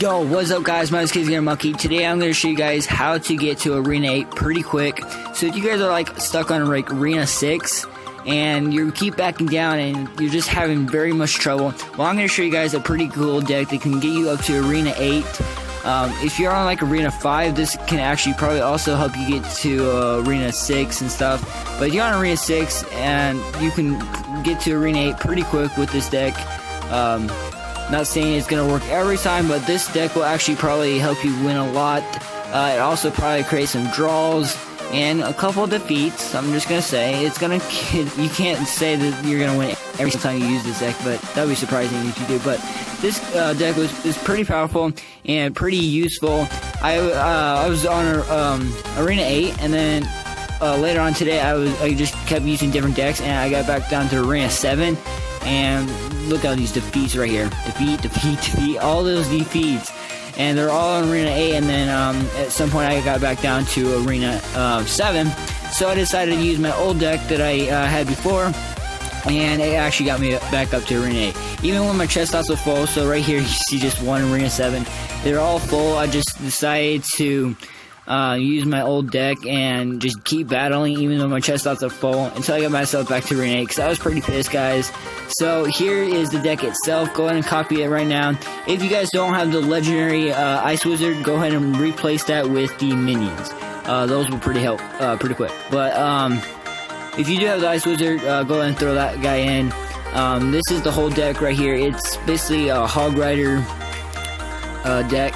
Yo, what's up guys, my name is KidsGamerMonkey. Today I'm going to show you guys how to get to Arena 8 pretty quick. So if you guys are like stuck on like Arena 6 and you keep backing down and you're just having very much trouble, well, I'm going to show you guys a pretty cool deck that can get you up to Arena 8. If you're on like Arena 5, this can actually probably also help you get to Arena 6 and stuff. But if you're on Arena 6 and you can get to Arena 8 pretty quick with this deck, not saying it's going to work every time, but this deck will actually probably help you win a lot. It also probably creates some draws and a couple of defeats. I'm just going to say, it's going to, you can't say that you're going to win every time you use this deck, but that would be surprising if you do. But this deck is pretty powerful and pretty useful. I was on Arena 8, and then later on today I just kept using different decks, and I got back down to Arena 7, and look at these defeats right here. Defeat, all those defeats. And they're all in Arena 8, and then at some point I got back down to Arena 7. So I decided to use my old deck that I had before, and it actually got me back up to Arena 8. Even when my chest slots were full, so right here you see just one Arena 7. They're all full. I just decided to use my old deck and just keep battling even though my chest slots are full until I got myself back to Arena 8, because I was pretty pissed, guys. So here is the deck itself. Go ahead and copy it right now. If you guys don't have the legendary Ice Wizard, go ahead and replace that with the minions. Those will pretty quick. But if you do have the Ice Wizard, go ahead and throw that guy in. This is the whole deck right here. It's basically a Hog Rider deck.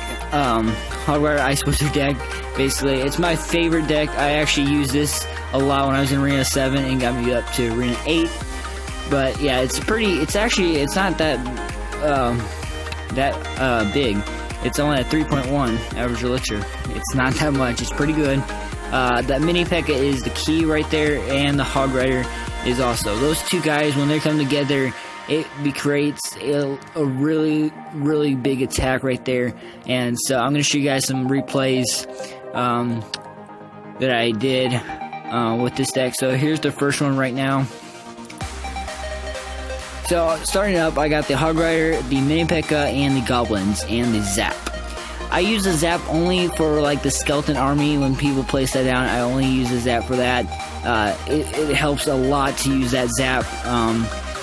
Hog Rider Ice Wizard deck. Basically, it's my favorite deck. I actually used this a lot when I was in Arena 7 and got me up to Arena 8. But yeah, it's not that big. It's only at 3.1 average elixir. It's not that much. It's pretty good. That mini P.E.K.K.A is the key right there, and the Hog Rider is also. Those two guys, when they come together, it creates a really, really big attack right there. And so I'm going to show you guys some replays that I did with this deck. So here's the first one right now. So starting up, I got the Hog Rider, the mini P.E.K.K.A, and the Goblins, and the Zap. I use the Zap only for like the Skeleton Army. When people place that down, I only use the Zap for that. It helps a lot to use that Zap.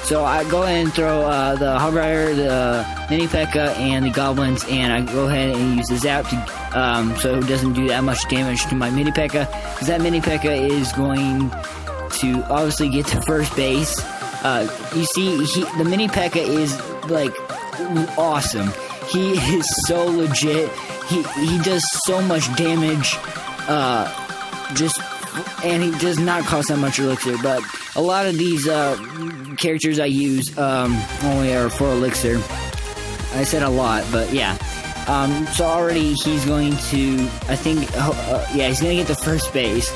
So I go ahead and throw the Hog Rider, the mini P.E.K.K.A, and the Goblins, and I go ahead and use the Zap to, so it doesn't do that much damage to my mini P.E.K.K.A, because that mini P.E.K.K.A is going to obviously get to first base. You see, the mini P.E.K.K.A is like awesome. He is so legit. He does so much damage. And he does not cost that much elixir. But a lot of these characters I use only are for elixir. I said a lot, but yeah. So already he's going to, I think, he's going to get to first base.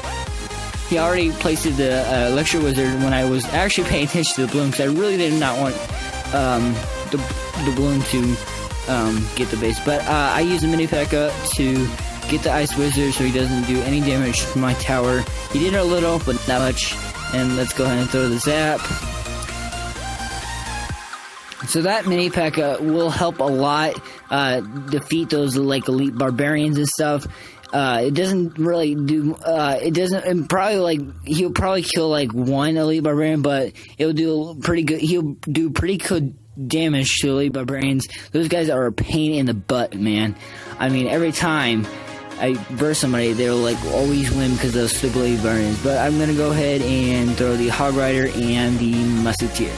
He already placed the Elixir Wizard when I was actually paying attention to the Bloom, because I really did not want the Bloom to get the base. But I use the mini P.E.K.K.A to get the Ice Wizard so he doesn't do any damage to my tower. He did a little, but not much. And let's go ahead and throw the Zap. So that mini P.E.K.K.A will help a lot defeat those like elite barbarians and stuff. It doesn't really do, and probably like, he'll probably kill like one elite barbarian, but it'll do pretty good, he'll do pretty good damage to elite barbarians. Those guys are a pain in the butt, man. I mean, every time I verse somebody, they'll like always win because of those stupid elite barbarians. But I'm gonna go ahead and throw the Hog Rider and the Musketeer.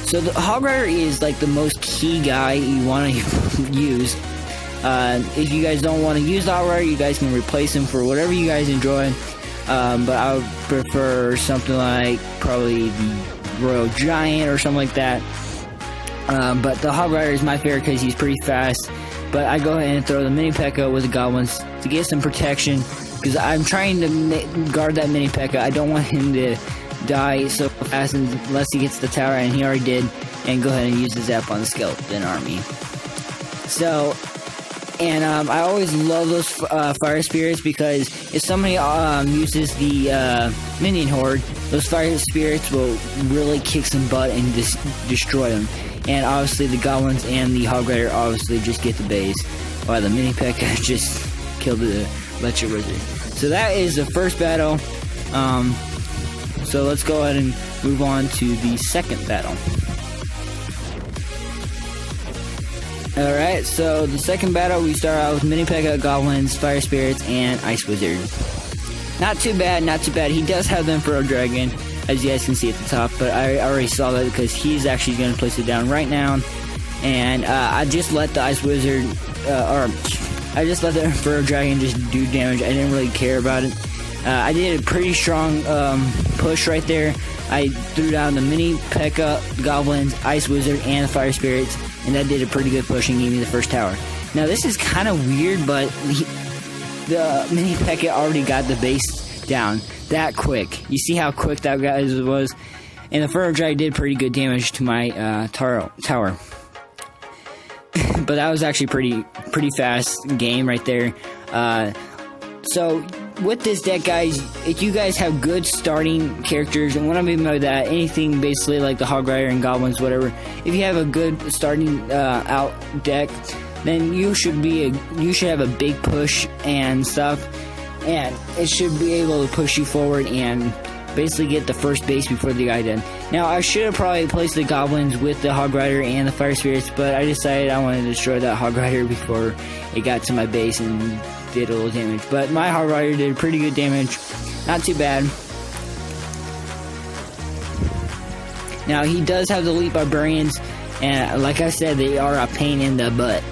So the Hog Rider is like the most key guy you want to use. If you guys don't want to use the Hog Rider, you guys can replace him for whatever you guys enjoy. But I would prefer something like probably the Royal Giant or something like that. But the Hog Rider is my favorite because he's pretty fast. But I go ahead and throw the mini P.E.K.K.A with the Goblins to get some protection, because I'm trying to guard that mini P.E.K.K.A. I don't want him to die so fast unless he gets the tower, and he already did. And go ahead and use the Zap on the Skeleton Army. So, and I always love those Fire Spirits, because if somebody uses the Minion Horde, those Fire Spirits will really kick some butt and destroy them. and obviously the goblins and the hog rider obviously just get the base, while the mini P.E.K.K.A. just killed the electric wizard. So that is the first battle. So let's go ahead and move on to the second battle. Alright, so the second battle, we start out with mini P.E.K.K.A., goblins, fire spirits, and ice wizard. Not too bad, not too bad. He does have the Emperor Dragon, as you guys can see at the top, but I already saw that because he's actually going to place it down right now. And I just let the ice wizard, I just let the Emperor Dragon just do damage. I didn't really care about it. I did a pretty strong push right there. I threw down the mini P.E.K.K.A., goblins, ice wizard, and the fire spirits, and that did a pretty good push and gave me the first tower. Now this is kind of weird, but the mini P.E.K.K.A. already got the base down that quick. You see how quick that guy was? And the Furrow Drag did pretty good damage to my tower. But that was actually pretty fast game right there. So with this deck, guys, if you guys have good starting characters, and what I mean by that, anything basically like the Hog Rider and Goblins, whatever, if you have a good starting out deck, then you should have a big push and stuff, and it should be able to push you forward and basically get the first base before the guy did. Now, I should have probably placed the Goblins with the Hog Rider and the Fire Spirits, but I decided I wanted to destroy that Hog Rider before it got to my base and did a little damage. But my Hog Rider did pretty good damage, not too bad. Now, he does have the Elite Barbarians, and like I said, they are a pain in the butt.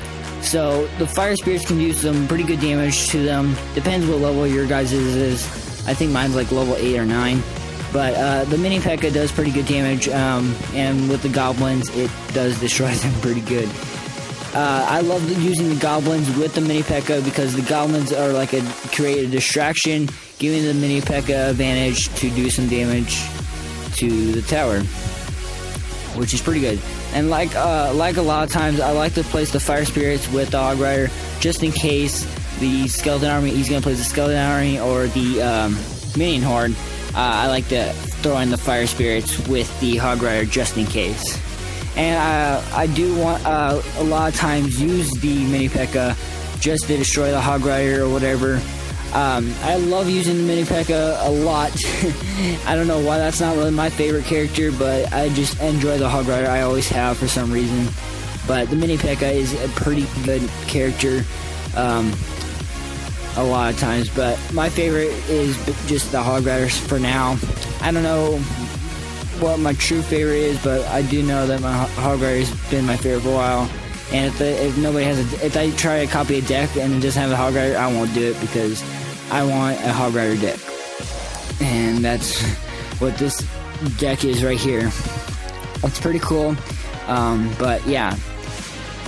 So, the Fire Spirits can do some pretty good damage to them. Depends what level your guys' is. I think mine's like level 8 or 9. But the mini P.E.K.K.A. does pretty good damage, and with the Goblins, it does destroy them pretty good. I love using the Goblins with the mini P.E.K.K.A. because the Goblins are like create a distraction, giving the mini P.E.K.K.A. advantage to do some damage to the tower, which is pretty good. And like a lot of times, I like to place the Fire Spirits with the Hog Rider just in case the Skeleton Army, he's going to place the Skeleton Army or the Minion Horde. I like to throw in the Fire Spirits with the Hog Rider just in case. And I do want a lot of times use the mini P.E.K.K.A. just to destroy the Hog Rider or whatever. I love using the mini P.E.K.K.A. a lot. I don't know why that's not really my favorite character, but I just enjoy the Hog Rider. I always have for some reason. But the mini P.E.K.K.A. is a pretty good character a lot of times. But my favorite is just the Hog Riders for now. I don't know what my true favorite is, but I do know that my Hog Rider has been my favorite for a while. And if nobody has if I try to copy a deck and it doesn't have a Hog Rider, I won't do it because I want a Hog Rider deck. And that's what this deck is right here. It's pretty cool. But yeah,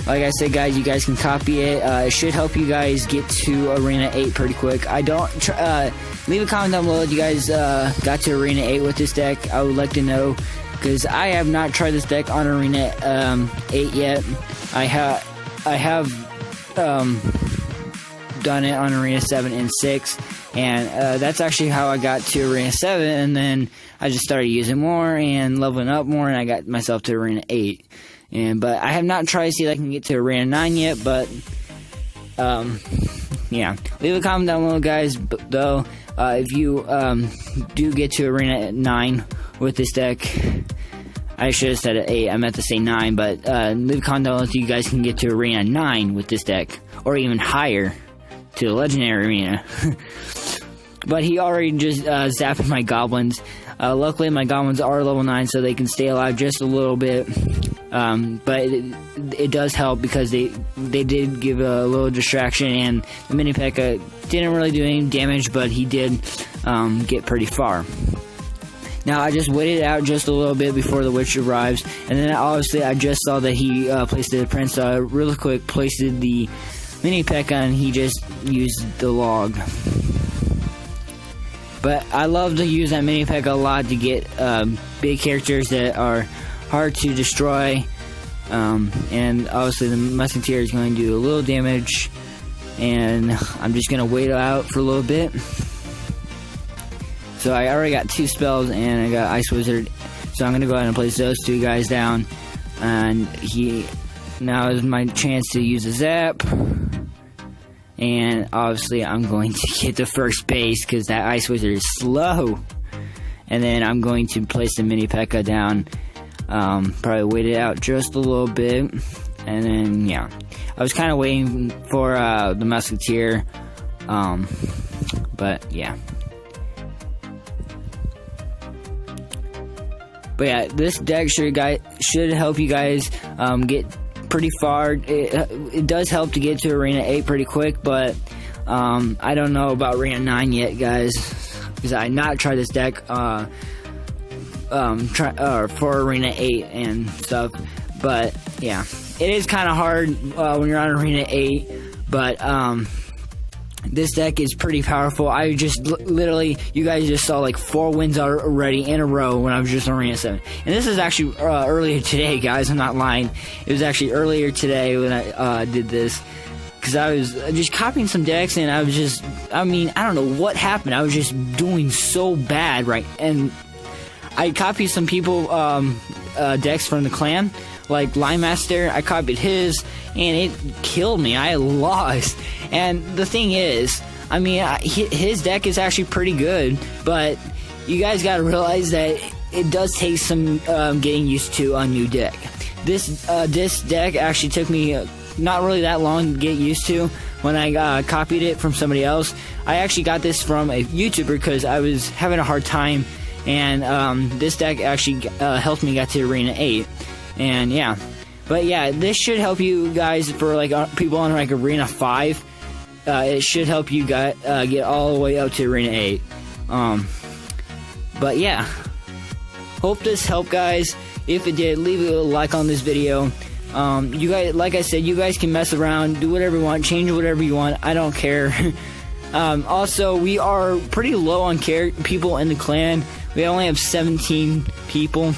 like I said, guys, you guys can copy it. It should help you guys get to Arena 8 pretty quick. I don't leave a comment down below if you guys got to Arena 8 with this deck. I would like to know, because I have not tried this deck on Arena 8 yet. I have done it on Arena 7 and 6, and that's actually how I got to Arena 7, and then I just started using more and leveling up more, and I got myself to Arena 8. But I have not tried to see if I can get to Arena 9 yet, but yeah. Leave a comment down below, guys, though, if you do get to Arena 9 with this deck. I should have said 8, I meant to say 9, but leave a comment down below if you guys can get to Arena 9 with this deck, or even higher, to the Legendary Arena. But he already just zapped my Goblins. Luckily, my Goblins are level 9, so they can stay alive just a little bit. But it does help because they did give a little distraction, and the mini P.E.K.K.A. didn't really do any damage, but he did get pretty far. Now, I just waited out just a little bit before the witch arrives, and then obviously I just saw that he placed the prince, so I really quick placed the mini P.E.K.K.A. and he just used the log. But I love to use that mini P.E.K.K.A. a lot to get big characters that are hard to destroy, and obviously the Musketeer is going to do a little damage, and I'm just going to wait out for a little bit. So I already got 2 spells, and I got Ice Wizard, so I'm going to go ahead and place those 2 guys down And now is my chance to use his app. And obviously I'm going to get to first base because that Ice Wizard is slow. And then I'm going to place the mini P.E.K.K.A down. Probably wait it out just a little bit. And then, yeah. I was kind of waiting for the Musketeer. But, yeah. But, yeah, this deck should help you guys get pretty far. It does help to get to Arena 8 pretty quick, but I don't know about Arena 9 yet, guys. Because I not tried this deck for Arena 8 and stuff. But, yeah. It is kind of hard when you're on Arena 8, but this deck is pretty powerful. I just literally, you guys just saw like 4 wins already in a row when I was just on Arena 7. And this is actually earlier today, guys. I'm not lying. It was actually earlier today when I did this. Because I was just copying some decks, and I was just, I don't know what happened. I was just doing so bad, right? And I copied some people decks from the clan. Like Line Master, I copied his, and it killed me. I lost. And the thing is, his deck is actually pretty good, but you guys gotta realize that it does take some getting used to a new deck. This deck actually took me not really that long to get used to when I copied it from somebody else. I actually got this from a YouTuber because I was having a hard time, and this deck actually helped me get to Arena 8. And yeah, but yeah, this should help you guys for like people on like Arena 5. It should help you get all the way up to Arena 8. But yeah, hope this helped, guys. If it did, leave a like on this video. You guys, like I said, you guys can mess around, do whatever you want, change whatever you want. I don't care. Also, we are pretty low on people in the clan. We only have 17 people.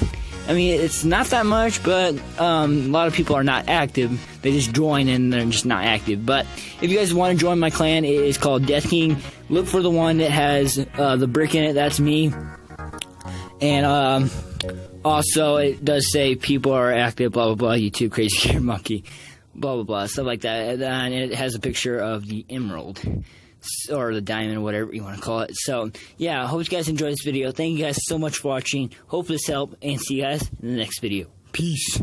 It's not that much, but a lot of people are not active. They just join and they're just not active. But if you guys want to join my clan, it is called Death King. Look for the one that has the brick in it. That's me. And also, it does say people are active, blah, blah, blah, YouTube Crazy Gear Monkey, blah, blah, blah, stuff like that. And it has a picture of the emerald. Or the diamond, whatever you want to call it. So, yeah, I hope you guys enjoyed this video. Thank you guys so much for watching. Hope this helped, and see you guys in the next video. Peace.